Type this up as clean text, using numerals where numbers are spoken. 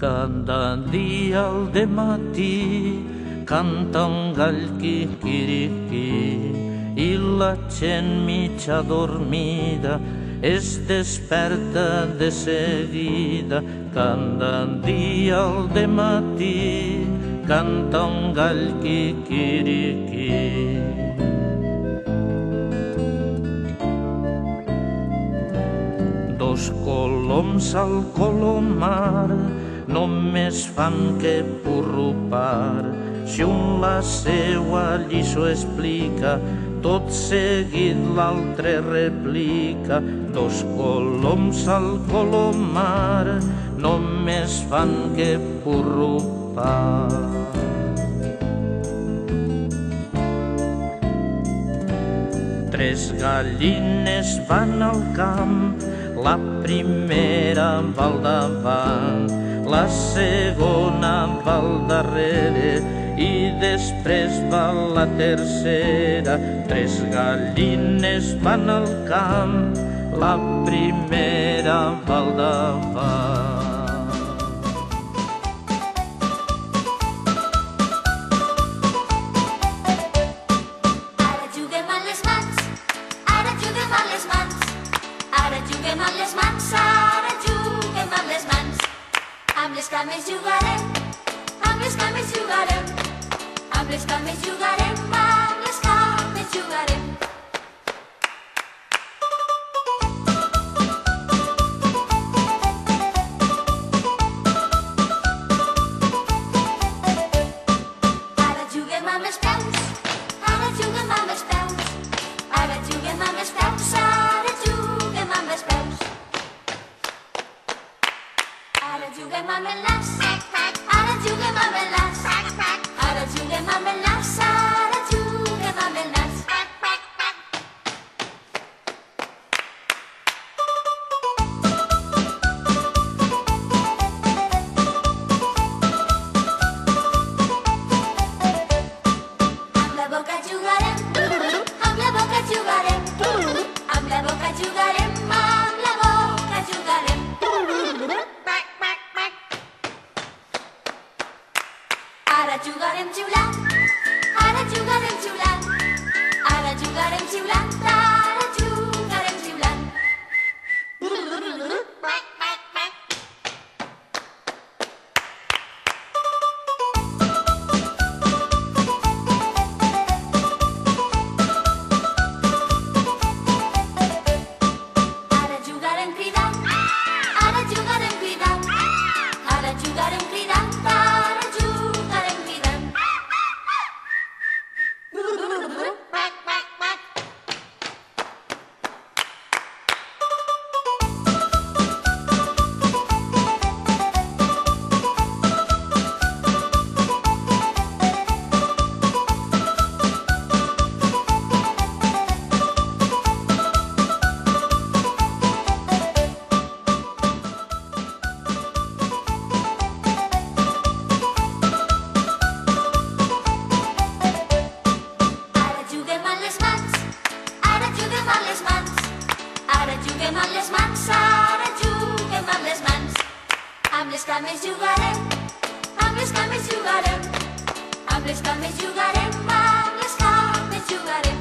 Cada dia al dematí canta un gall quiquiriquí i la gent mitja dormida es desperta de seguida. Cada dia al dematí canta un gall quiquiriquí. Dos coloms al colomar només fan que purrupar. Si un la seua lliçó explica, tot seguit l'altre replica. Dos coloms al colomar només fan que purrupar. Tres gallines van al camp, la primera va al davant, la segona va al darrere i després va la tercera. Tres gallines van al camp, la primera va al davant. Ara juguem amb les mans, ara juguem amb les mans. Ara juguem amb les mans, ara juguem amb les mans. Amb les cames jugarem, amb les cames jugarem. Amb les cames jugarem, amb les cames jugarem. Ara juguem amb els peus, ara juguem amb els peus. Ara juguem amb els peus, ara juguem amb els peus. Ara juguem amb el nas, ara juguem amb el nas. Ara juguem amb el nas, ara juguem amb el nas. Amb la boca jugarem, amb la boca jugarem. Amb la boca jugarem, amb la boca jugarem. Ara jugarem xiulant, ara jugarem xiulant. Ara jugarem xiulant, ara jugarem xiulant. Ara jugarem cridant, ara jugarem cridant. Ara jugarem cridant, ara jugarem cridant. Ara juguem amb les mans, ara juguem amb les mans. Ara juguem amb les mans, ara juguem amb les mans. Amb les cames jugarem, amb les cames jugarem. Amb les cames jugarem, amb les cames jugarem.